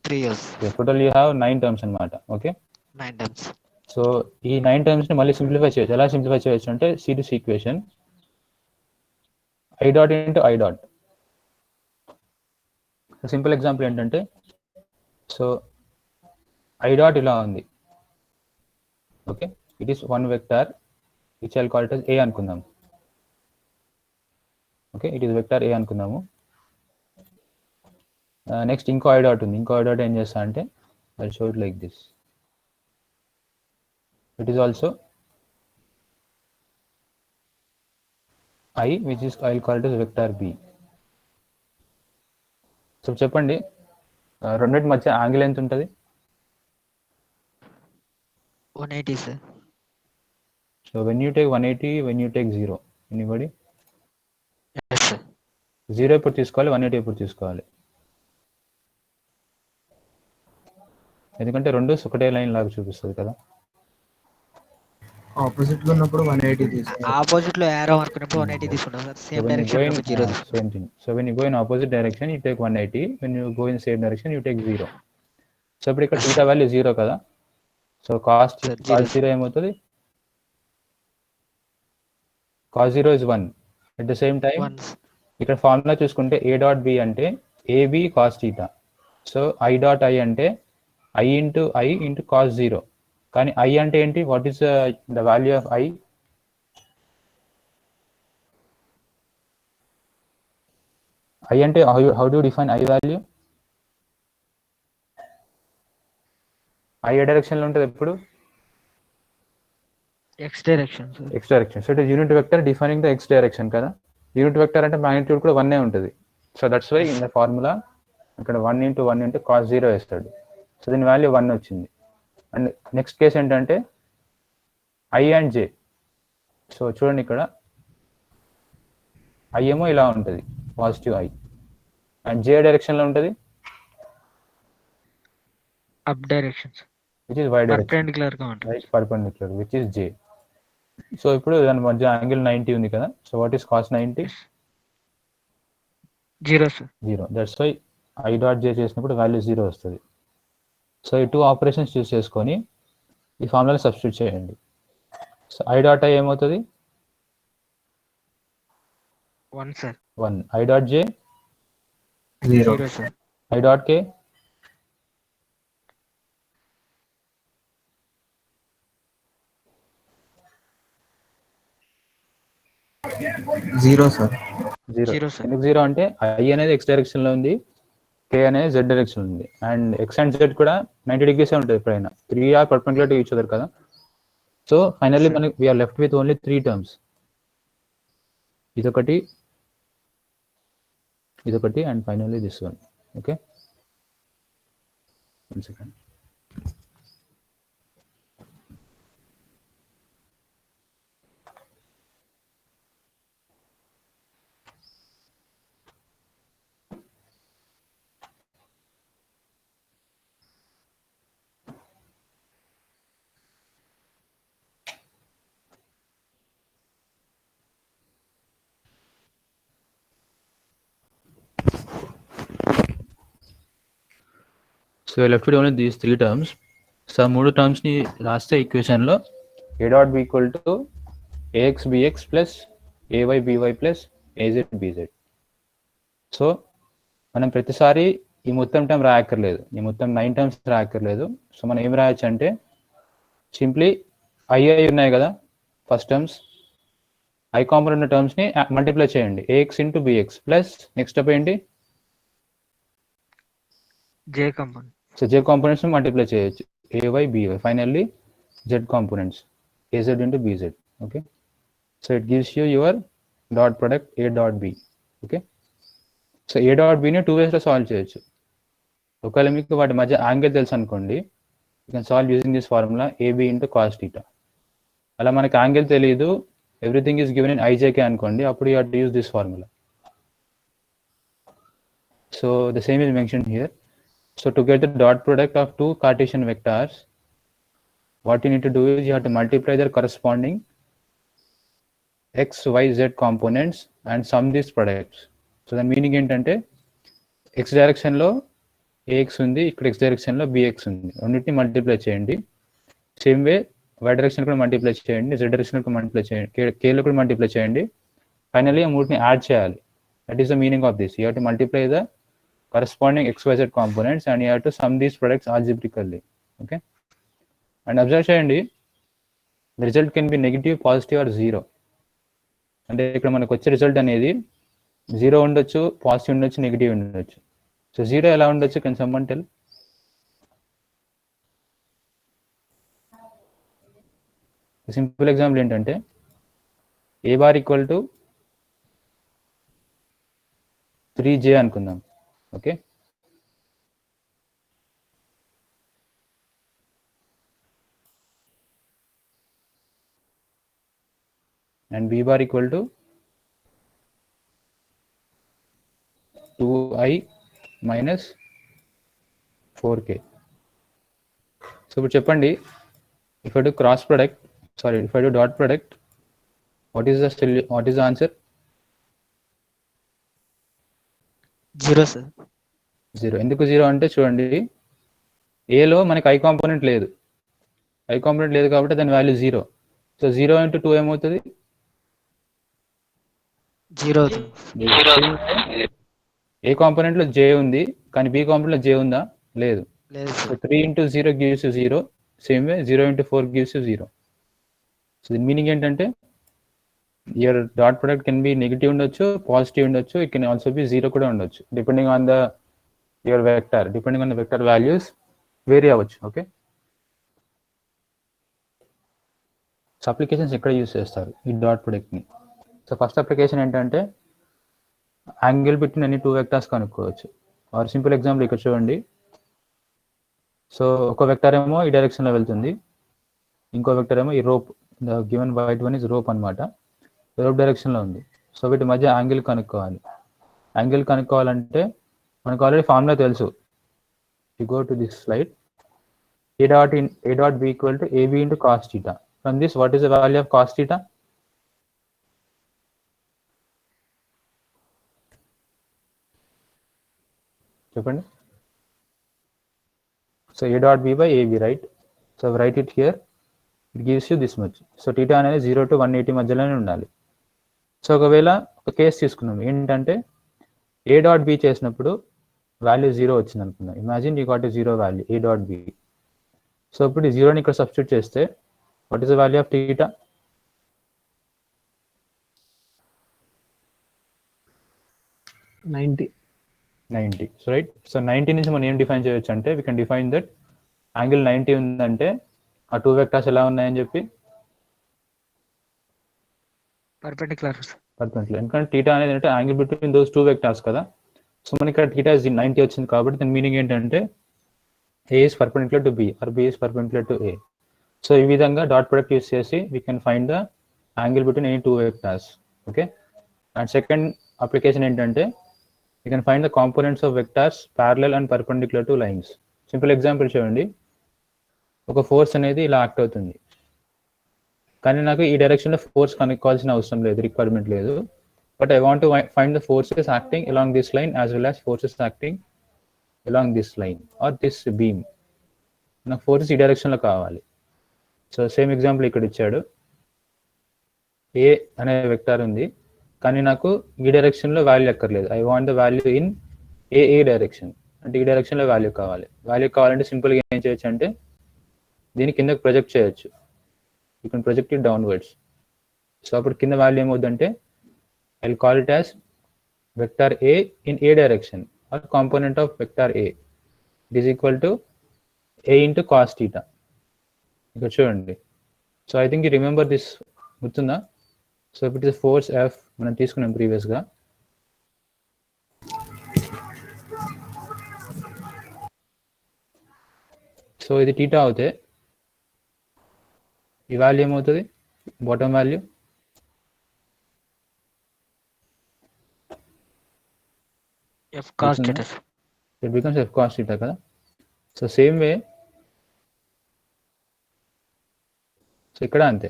3 years. Total you have 9 terms అనమాట. Okay, 9 terms. సో ఈ 9 టర్మ్స్ని మళ్ళీ సింప్లిఫై చేయొచ్చు. ఎలా సింప్లిఫై చేయొచ్చు అంటే series equation I dot into I dot. Simple example ఏంటంటే, సో ఐ డాట్ ఇలా ఉంది. Okay, it is one vector which I'll call it as ఏ అనుకుందాం. ఓకే, ఇట్ ఈస్ వెక్టర్ ఏ అనుకుందాము. నెక్స్ట్ ఇంకో ఐ డాట్ ఉంది. ఇంకో ఐ డాట్ ఏం చేస్తా అంటే I show it like this. It is also I which is I call it vector B. So చెప్పండి, రెండింటి మధ్య యాంగిల్ ఎంత ఉంటుంది? 180 sir. So when you take 180, when you take 0, anybody? Yes sir. 0 ఎప్పుడు తీసుకోవాలి, 180 ఎప్పుడు తీసుకోవాలి? ఎందుకంటే రెండు ఒకటే లైన్ లాగా చూపిస్తుంది కదా. ఆపోజిట్ గా ఉన్నప్పుడు 180 తీసుకోవాలి. ఆపోజిట్ లో యారో మార్క్ ఉన్నప్పుడు 180 తీసుకుంటాం సార్. సేమ్ డైరెక్షన్ ఉన్నప్పుడు 0 తీసుకుంటాం. Same thing. So when you go in opposite direction you take 180, when you go in same direction you take 0. So ఇప్పుడు ఇక్కడ θ వాల్యూ 0 కదా. సో cos 0 ఏమవుతుంది? cos 0 is 1. At the same time ఇక్కడ ఫార్ములా చూసుకుంటే a dot b అంటే ab cos θ. సో i dot i అంటే i ఇంటూ cos 0. కానీ i అంటే ఏంటి? What is the value of i? i అంటే how do you define i value? i ఏ డైరెక్షన్ లో ఉంటుంది ఎప్పుడు? x direction sir. x direction. So it is unit vector defining the x direction కదా. Unit vector అంటే magnitude కూడా 1 ఉంటుంది. So that's why in the formula ఇక్కడ 1 into 1 into cos 0 వేస్తాడు. సో దీని వాల్యూ 1 వచ్చింది. అండ్ నెక్స్ట్ కేసు ఏంటంటే i and j. సో చూడండి ఇక్కడ i ఏమో ఇలా ఉంటుంది, positive i, and j direction లో ఉంటుంది up direction which is y direction, perpendicular గా ఉంటుంది. Right, perpendicular which is j. So ఇప్పుడు దాని మధ్య యాంగిల్ 90 ఉంది కదా. So what is cos 90? 0 sir. 0. That's why i dot j చేసినప్పుడు వాల్యూ 0 వస్తుంది. సో ఈ టూ ఆపరేషన్స్ యూస్ చేసుకొని ఈ ఫార్ములాని సబ్స్టిట్యూట్ చేయండి. సో i డాట్ i ఏమవుతుంది? 1 sir. 1. i dot j 0 sir. i dot k 0 sir. 0. 0 sir. ఎందుకు 0 అంటే i అనేది x డైరెక్షన్ లో ఉంది, k అనేది z డైరెక్షన్ లో ఉంది, అండ్ x అండ్ z కూడా 90 degrees ఉంటుంది ఎప్పుడైనా. 3 are perpendicular to each other కదా. సో ఫైనల్లీ మనకి we are left with only 3 terms. ఇదొకటి and finally this one. Okay, 1 second. So left with only these 3 terms. So ఆ 3 టర్మ్స్ని రాస్తే ఈక్వేషన్లో a dot b equal to ax bx plus ay by plus az bz. So మనం ప్రతిసారి ఈ మొత్తం term రాయక్కర్లేదు, ఈ మొత్తం 9 terms రాయక్కర్లేదు. So మనం ఏం రాయొచ్చు అంటే సింప్లీ i ఉన్నాయి కదా ఫస్ట్ టర్మ్స్, i కాంపోనెంట్ ఉన్న టర్మ్స్ని మల్టిప్లై చేయండి, ax into bx plus next step ఏంటి? j component. So j components multiply చేయొచ్చు, ay by, finally z components az into bz. Okay, so it gives you your dot product a dot b. Okay, so a dot bని 2 ways లో solve చేయొచ్చు. ఒకవేళ మీకు వాటి మధ్య angle తెలుసు అనుకోండి, you can solve using this formula ab into cos θ. అలా మనకి యాంగిల్ తెలియదు, everything is given in ijk అనుకోండి, అప్పుడు you have to use this formula. So the same is mentioned here. So to get the dot product of two Cartesian vectors, what you need to do is you have to multiply their corresponding x, y, z components and sum these products. So the meaning ఏంటంటే x direction లో ax ఉంది, ఇక్కడ x direction లో bx ఉంది, రెండింటిని multiply చేయండి. Same way y direction కూడా multiply చేయండి, z డైరెక్షన్ కూడా మల్టిప్లై చేయండి, k లో కూడా మల్టిప్లై చేయండి. ఫైనల్లీ ఆ మూటిని యాడ్ చేయాలి. That is the meaning of this. You have to multiply the corresponding xyz components and you have to sum these products algebraically. Okay, and observe cheyandi, the result can be negative, positive or 0. అంటే ఇక్కడ మనకు వచ్చే result అనేది zero ఉండొచ్చు, positive ఉండొచ్చు, negative ఉండొచ్చు. So zero ఎలా ఉండొచ్చు? Can someone tell? Simple example ఏంటంటే ఏ బార్ ఈక్వల్ టు 3J అనుకుందాం. Okay, and B bar equal to 2I minus 4K. So ఇప్పుడు చెప్పండి, if I do cross product, sorry, if I do dot product, what is the answer? 0 sir. 0. ఎందుకు 0 అంటే చూడండి, ఏలో మనకి I component లేదు. I component లేదు కాబట్టి దాని వాల్యూ 0. సో 0 ఇంటూ 2 ఏమవుతుంది? 0 అవుతుంది. ఏ కాంపోనెంట్లో J ఉంది, కానీ B కాంపోనెంట్లో J ఉందా? లేదు. లేదు so sir. 3 into 0 gives you 0. Same way 0 into 4 gives you 0. So దీని మీనింగ్ ఏంటంటే your dot product can be negative ఉండొచ్చు, పాజిటివ్ ఉండొచ్చు, ఇట్ కెన్ ఆల్సో బి 0 కూడా ఉండొచ్చు, depending on the your vector, depending on the vector values vary అవ్వచ్చు. Okay, so applications ఎక్కడ use చేస్తారు ఈ డాట్ ప్రొడక్ట్ని? సో ఫస్ట్ అప్లికేషన్ ఏంటంటే యాంగిల్ బిట్వీన్ ఎనీ 2 వెక్టార్స్ కనుక్కోవచ్చు. ఆర్ సింపుల్ ఎగ్జాంపుల్ ఇక్కడ చూడండి. సో ఒక వెక్టర్ ఏమో ఈ డైరెక్షన్లో వెళ్తుంది, ఇంకో వెక్టర్ ఏమో ఈ rope, the given white one is rope అనమాట, రోప్ డైరెక్షన్లో ఉంది. సో వీటి మధ్య యాంగిల్ కనుక్కోవాలి. యాంగిల్ కనుక్కోవాలంటే మనకు ఆల్రెడీ ఫార్ములా తెలుసు. You go to this slide. A dot B equal to AB into cos theta. From this, what is the value of cos theta? చెప్పండి. So A dot B by AB, right? So write it here. It gives you this much. So theta అనేది 0 to 180 మధ్యలోనే ఉండాలి. So ఒకవేళ ఒక case తీసుకున్నాం ఏంటంటే A dot B చేసినప్పుడు value 0 వచ్చింది అనుకుందాం. Imagine you got a 0 value A dot B. So ఇప్పుడు ఈ 0ని ఇక్కడ సబ్స్టిట్యూట్ చేస్తే what is the value of theta? 90. So right. So 90 నుంచి మనం ఏం డిఫైన్ చేయొచ్చు అంటే we can define that angle 90 ఉందంటే ఆ 2 వెక్టార్స్ ఎలా ఉన్నాయని చెప్పి పర్పెండిక్యులర్. ఎందుకంటే థీటా అనేది అంటే యాంగిల్ బిట్వీన్ దోస్ 2 వెక్టార్స్ కదా. సో మనకి ఇక్కడ థీటా 90 వచ్చింది కాబట్టి దాని మీనింగ్ ఏంటంటే A is perpendicular to B or B is perpendicular to A. So ఈ విధంగా డాట్ ప్రొడక్ట్ యూస్ చేసి we can find the angle between any 2 vectors. Okay, and second application ఏంటంటే you can find the components of vectors parallel and perpendicular to lines. Simple example చూడండి. ఒక force అనేది ఇలా act అవుతుంది, కానీ నాకు ఈ డైరెక్షన్లో ఫోర్స్ కనుక్కోవాల్సిన అవసరం లేదు, రిక్వైర్మెంట్ లేదు. But I want to find the forces acting along this line as well as forces acting along this line or this beam. నాకు ఫోర్సెస్ ఈ డైరెక్షన్లో కావాలి. సో సేమ్ ఎగ్జాంపుల్ ఇక్కడ ఇచ్చాడు. ఏ అనే వెక్టార్ ఉంది, కానీ నాకు ఈ డైరెక్షన్లో వాల్యూ ఎక్కర్లేదు. I want the value in A direction, అంటే ఈ డైరెక్షన్లో వాల్యూ కావాలి. వాల్యూ కావాలంటే సింపుల్గా ఏం చేయొచ్చు అంటే దీని కిందకి ప్రొజెక్ట్ చేయొచ్చు. You can project it downwards. So అప్పుడు కింద వాల్యూ ఏమవుతుందంటే I will call it as vector A in A direction or component of vector A. It is equal to A into cos theta. ఇక్కడ చూడండి. So I think you remember this, గుర్తుందా? So it is force F మనం తీసుకున్నాం ప్రీవియస్గా. So ఇది theta అవుతే ఈ value ఏమవుతుంది? Bottom value F cos theta. It becomes F cos theta కదా. సో సేమ్ వే సో ఇక్కడ అంతే,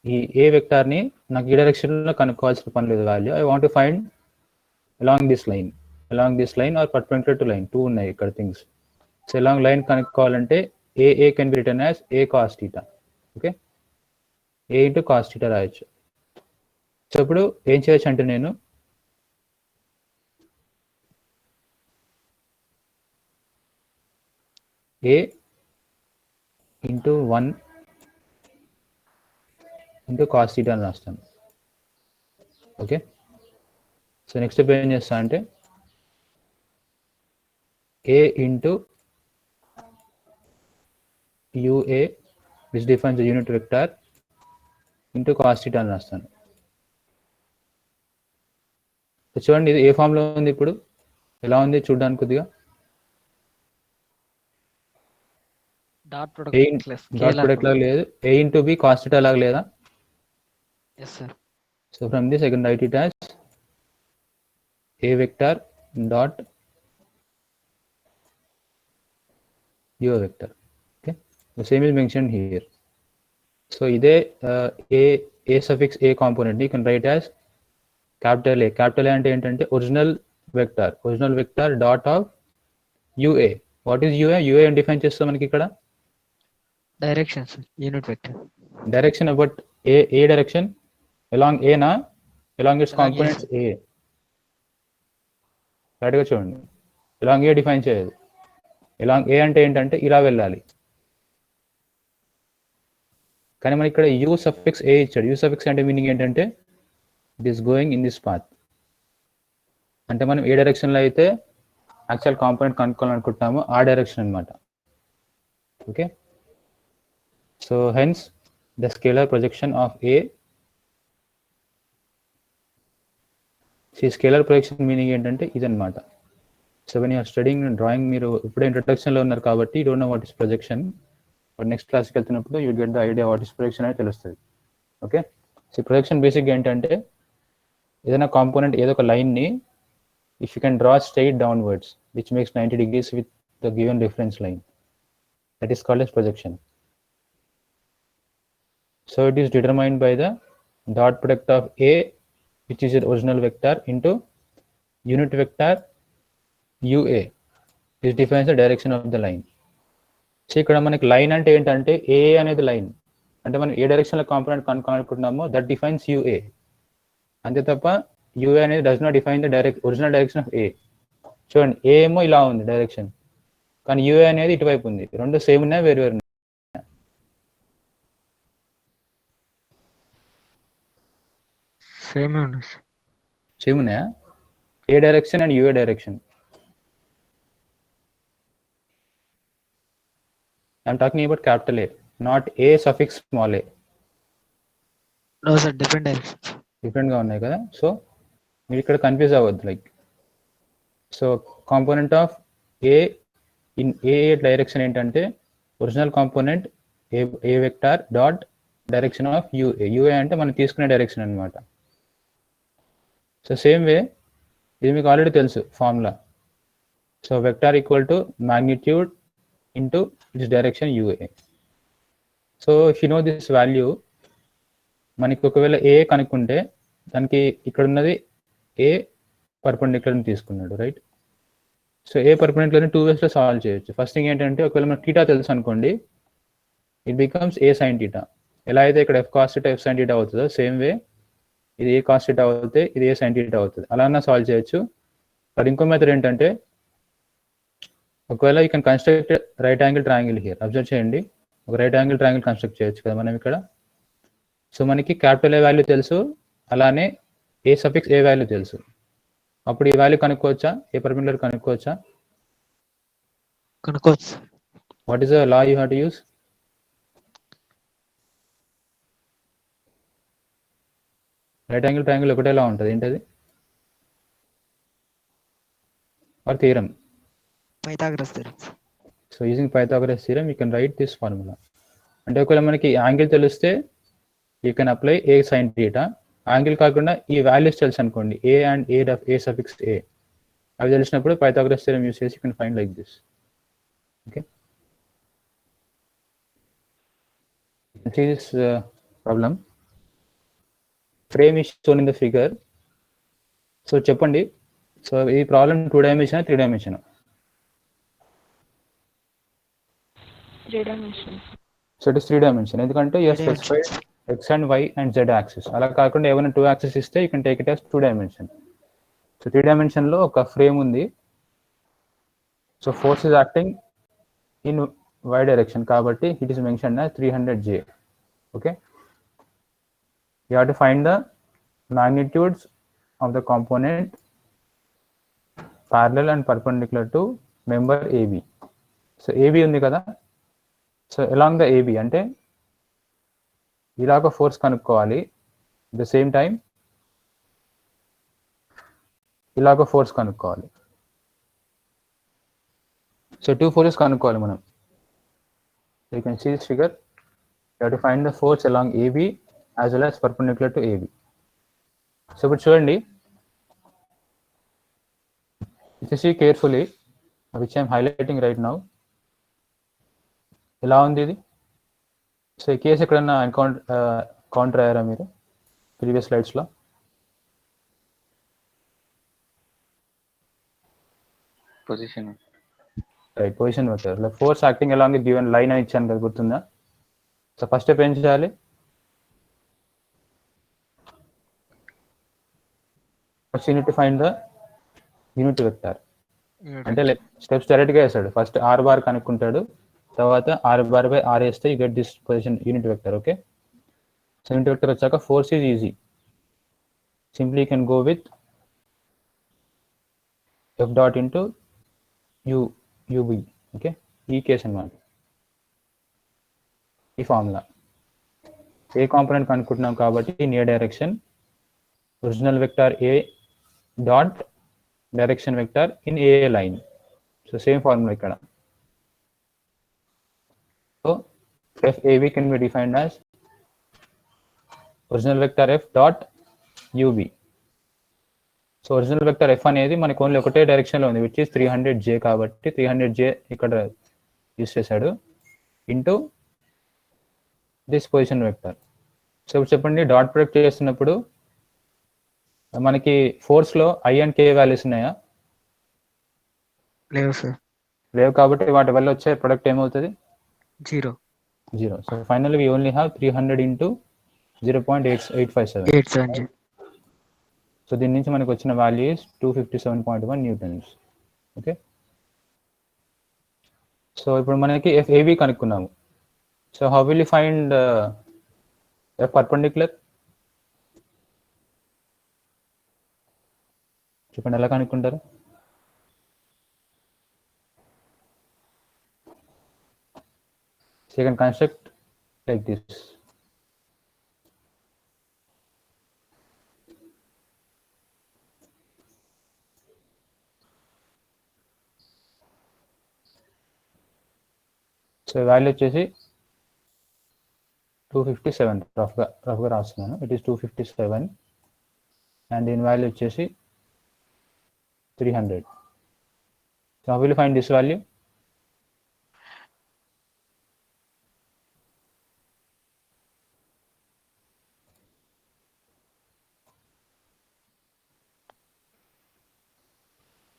ఈ ఏ వెక్టార్ని నాకు ఈ డైరెక్షన్లో కనుక్కోవాల్సిన పని లేదు value. I want to find along this line or perpendicular to line. 2 ఉన్నాయి ఇక్కడ థింగ్స్. సో అలాంగ్ లైన్ కనుక్కోవాలంటే A can be written as A cos theta. Okay, A into cos theta రాయొచ్చు. సో ఇప్పుడు ఏం చేయొచ్చు అంటే నేను A into 1 into cos theta అని రాస్తాను. ఓకే, సో నెక్స్ట్ స్టెప్ ఏం చేస్తా అంటే a into ua which defines the unit vector into cos theta అని రాస్తాను. చూడండి ఇది ఏ ఫామ్ లో ఉంది, ఇప్పుడు ఎలా ఉంది చూడడానికి కొద్దిగా. డాట్ డాట్ ప్రొడక్ట్ లాగా లేదు, a into b cos theta లాగా లేదా. yes sir. So from this I can write it as a vector dot u vector. Okay, the same is mentioned here. So ide a suffix a component you can write as capital A. Capital A అంటే ఏంటంటే original vector dot of ua. What is ua? ua అని define చేస్తాం మనకి ఇక్కడ directions unit vector. Direction about a direction along a నా along its Along components a. రైట్గా చూడండి, along a define చేయదు. along a అంటే ఏంటంటే ఇలా వెళ్ళాలి, కానీ మనకి ఇక్కడ u సఫిక్స్ a ఇచ్చాడు. u సఫిక్స్ అంటే మీనింగ్ ఏంటంటే it is going in this path. అంటే మనం ఏ డైరెక్షన్లో అయితే యాక్చువల్ కాంపోనెంట్ కనుక్కోవాలనుకుంటున్నామో ఆ డైరెక్షన్ అనమాట. Okay, so hence the scalar projection of A. Scalar projection meaning ఏంటంటే ఇదనమాట. So when you're studying drawing, మీరు ఇప్పుడే ఇంట్రొడక్షన్లో ఉన్నారు కాబట్టి don't know what is projection, but next క్లాస్కి వెళ్తున్నప్పుడు you get the idea what is projection అనేది తెలుస్తుంది. ఓకే, సో ప్రొజెక్షన్ బేసిక్గా ఏంటంటే ఏదైనా కాంపోనెంట్ ఏదో ఒక లైన్ని if you can draw straight downwards which makes 90 degrees with the given reference line, that is called as projection. So it is determined by the dot product of A which is the original vector into unit vector ua. This defines the direction of the line. So ఇక్కడ మనకి line అంటే ఏంటంటే ఏ అనేది line అంటే మనం ఏ డైరెక్షన్లో component కనుక్కోవాలనుకుంటున్నామో దట్ డిఫైన్స్ ua. అంతే తప్ప ua అనేది does not define the original direction of A. చూడండి ఏ ఏమో ఇలా ఉంది డైరెక్షన్, కానీ ua అనేది ఇటువైపు ఉంది. రెండు సేమ్ ఉన్నాయి, వేరు వేరు ఉన్నాయి. సేమ్ ఉన్నాయా? A direction and U A direction. I'm talking about capital A, not A suffix small A. No sir, different directions. డిఫరెంట్గా ఉన్నాయి కదా, సో మీరు ఇక్కడ కన్ఫ్యూజ్ అవ్వద్దు. Like so component of A in A direction ఏంటంటే original component A vector dot direction of U A. U A అంటే మనం తీసుకునే డైరెక్షన్ అనమాట. సో సేమ్ వే ఇది మీకు ఆల్రెడీ తెలుసు formula. So vector equal to magnitude into its direction U A. So if you know this value, మనకి ఒకవేళ ఏ కనుక్కుంటే దానికి ఇక్కడ ఉన్నది ఏ పర్పెండిక్యులర్ని తీసుకున్నాడు, రైట్? సో ఏ పర్పెండిక్యులర్ని 2 ways లో సాల్వ్ చేయొచ్చు. ఫస్ట్ థింగ్ ఏంటంటే ఒకవేళ మనకి టీటా తెలుసు అనుకోండి, it becomes a sine theta. ఎలా అయితే ఇక్కడ F cos theta F sine theta అవుతుందో సేమ్ వే ఇది ఏ కాస్ టీటా అవుతుంది, ఇది ఏ సైన్ టీటా అవుతుంది. అలానే సాల్వ్ చేయొచ్చు. బట్ ఇంకో మెథడ్ ఏంటంటే ఒకవేళ you can construct right angle triangle here. Observe చేయండి, ఒక రైట్ యాంగిల్ ట్రయాంగిల్ కన్స్ట్రక్ట్ చేయొచ్చు కదా మనం ఇక్కడ. సో మనకి క్యాపిటల్ ఏ వాల్యూ తెలుసు, అలానే ఏ సఫిక్స్ ఏ వాల్యూ తెలుసు. అప్పుడు ఈ వాల్యూ కనుక్కోవచ్చా? ఏ పర్పెండిక్యులర్ కనుక్కోవచ్చా? కనుక్కోవచ్చు. What is the law you have to use? Right angle triangle ఒకటేలా ఉంటుంది, ఏంటది? Or theorem? Pythagoras theorem. So using Pythagoras theorem you can write this formula. అంటే ఒకవేళ మనకి యాంగిల్ తెలిస్తే you can apply A sine theta. Angle కాకుండా ఈ values తెలుసు అనుకోండి, ఏ అండ్ ఏ సఫిక్స్ ఏ, అవి తెలిసినప్పుడు పైథాగరస్ థియరం యూస్ చేసి you can find like this. Okay, this problem frame is shown in the figure. So చెప్పండి, so ఈ problem 2 dimension 3 dimension? 3 dimension. So it is 3 dimension ఎందుకంటే you specified X and Y and Z axis. అలా కాకుండా ఏమైనా 2 axes ఇస్తే you can take it as 2 dimension. So 3 dimension లో ఒక frame ఉంది. So force is acting in Y direction కాబట్టి it is mention as 300 J. Okay, you have to find the magnitudes of the component parallel and perpendicular to member AB. So AB ఉంది కదా, so along the AB అంటే ఇలాగ force కనుక్కోవాలి, the same time ఇలాగ force కనుక్కోవాలి. So 2 forces కనుక్కోవాలి మనం. You can see this figure. You have to find the force along AB as well as perpendicular to AB. So ఇప్పుడు చూడండి, if you see carefully, which I am highlighting right now, ఎలా ఉంది ఇది? So ఈ case ఎక్కడన్నా counter అయ్యారా మీరు previous స్లైడ్స్లో? Position right, position vector. Force acting along given line అని ఇచ్చాను కదా, గుర్తుందా? సో ఫస్ట్ స్టెప్ ఏం చేయాలి? First unit find the unit vector. అంటే స్టెప్స్ డైరెక్ట్గా వేస్తాడు. ఫస్ట్ ఆర్ బార్ కనుక్కుంటాడు, తర్వాత ఆర్ బార్ బై ఆర్ వేస్తే you get this position unit vector. Okay, so unit vector వచ్చాక force is easy. Simply you can go with F dot into U B. Okay, ఈ case అన్నమాట, ఈ formula. A component కనుక్కుంటున్నాం కాబట్టి near direction original vector A dot direction vector in A line. So same formula ఇక్కడ. So FAB can be defined as original vector F dot UB. So original vector F అనేది మనకు only ఒకటే డైరెక్షన్లో ఉంది, which is 300J. కాబట్టి 300J ఇక్కడ use చేశాడు into this position vector. So ఇప్పుడు చెప్పండి, డాట్ ప్రొడక్ట్ చేస్తున్నప్పుడు మనకి ఫోర్స్లో I and K వాల్యూస్ ఉన్నాయా? లేవు సార్. లేవు, కాబట్టి వాటి వల్ల వచ్చే ప్రొడక్ట్ ఏమవుతుంది? 0. So finally we only have 300 into 0.857. 8 so దీని నుంచి మనకు వచ్చిన value is 257.1 newtons. Okay, so ఇప్పుడు మనకి FAB కనుక్కున్నాము. So how will you find F perpendicular? చెప్పండి, ఎలా కనుక్కుంటారు? So you can construct like this. So value వచ్చేసి 257, రఫ్గా రాస్తున్నాను. ఇట్ ఈస్ 257 అండ్ దీని వాల్యూ వచ్చేసి 300. So how will you find this value?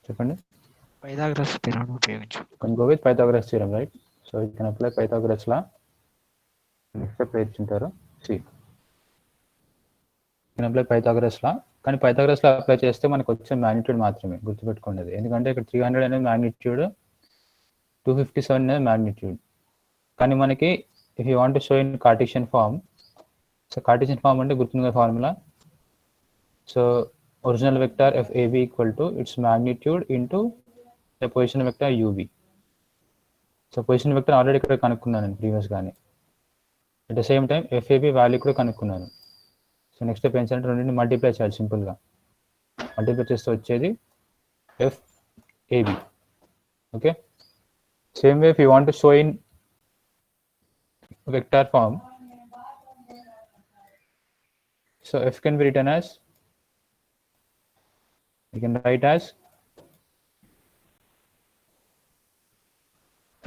చెప్పండి. పైథాగరస్ థియరం ఉపయోగించు. Can go with Pythagoras theorem, right? So you can apply Pythagoras law. Next step ఇచ్చింటారు. See, you can apply Pythagoras law. కానీ Pythagoras law apply చేస్తే మనకు వచ్చే magnitude మాత్రమే గుర్తుపెట్టుకోండి. ఎందుకంటే ఇక్కడ 300 అనేది మ్యాగ్నిట్యూడ్, 257 అనేది మ్యాగ్నిట్యూడ్. కానీ మనకి if you want to show in Cartesian form, so Cartesian form అంటే గుర్తుందా formula? So original vector FAB equal to its magnitude into the position vector UB. So position vector already ఇక్కడ కనుక్కున్నాను previous గానే. At the same time FAB value కూడా కనుక్కున్నాను. So next step ఏంటంటే రెండింటిని multiply చేయాలి. సింపుల్గా multiply చేస్తే వచ్చేది FAB. Okay, same way if you want to show in vector form, so F can be written as, you can write as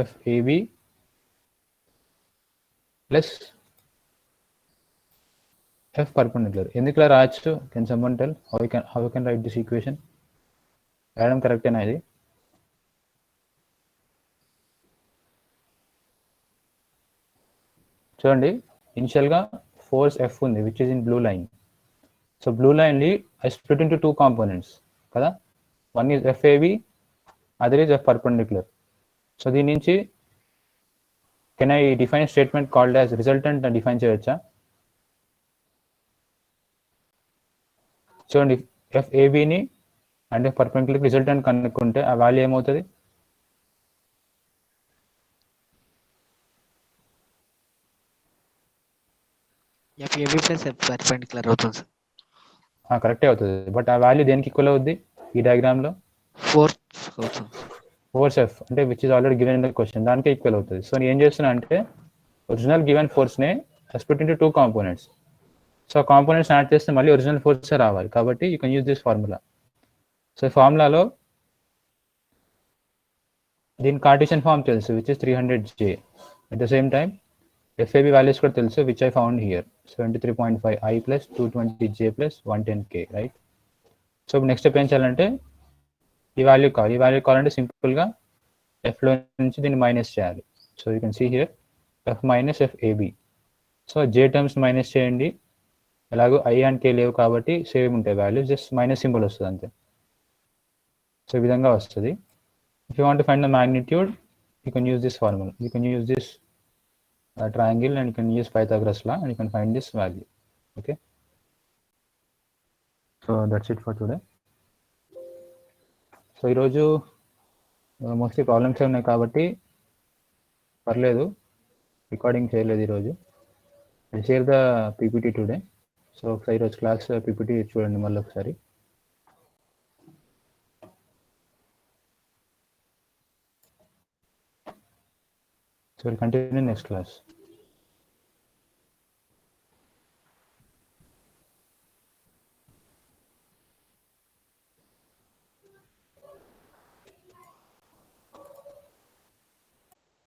FAB plus F perpendicular. ఎందుకు రాయొచ్చు? Can someone tell how you can write this equation? రాయడం కరెక్టేనా ఇది? చూడండి, ఇనిషియల్గా force F ఉంది which is in blue line. So blue లైన్లీ I split into 2 components కదా. One is FAB, other is F perpendicular. So దీని నుంచి can I define statement called as resultant define చేయవచ్చా? చూడండి, FABని అంటే పర్పెండిక్యులర్ రిజల్టెంట్ కనుక్కుంటే ఆ వాల్యూ ఏమవుతుంది? FAB ప్లస్ F పర్పెండిక్యులర్ అవుతుంది సార్. కరెక్టే అవుతుంది. బట్ ఆ వాల్యూ దేనికి ఈక్వల్ అవుద్ది ఈ డయాగ్రామ్లో? ఫోర్స్ అవుతుంది. ఫోర్స్ ఎఫ్ అంటే which is already given in the question, దానికి ఈక్వల్ అవుతుంది. సో నేను ఏం చేస్తున్నా అంటే ఒరిజినల్ గివెన్ ఫోర్స్నే split into 2 components. So components add చేస్తే మళ్ళీ ఒరిజినల్ ఫోర్సే రావాలి, కాబట్టి you can use this formula. So ఈ ఫార్ములాలో దీని కార్టేషియన్ ఫార్మ్ తెలుసు, which is 300J. At the same time FAB values కూడా తెలుసు, which I found here 73.5 I plus 220J plus 110K, right? So next step ఏం చేయాలంటే ఈ వాల్యూ కావాలంటే సింపుల్గా ఎఫ్లో నుంచి దీన్ని మైనస్ చేయాలి. So you can see here F minus FAB. So J terms minus చేయండి, ఎలాగో I అండ్ K లేవు కాబట్టి సేమ్ ఉంటాయి వాల్యూస్, జస్ట్ మైనస్ సింబల్ వస్తుంది అంతే. సో ఈ విధంగా వస్తుంది. If you want to find the magnitude, you can use this formula. You can use this triangle and you can use Pythagoras law and you can find this value. Okay. So that's it for today. So ఈరోజు mostly problems ఉన్నాయి కాబట్టి పర్లేదు, recording చేయలేదు ఈరోజు. I share the PPT today. So ఒకసారి ఈరోజు class PPT చూడండి మళ్ళీ ఒకసారి. So we'll continue next class.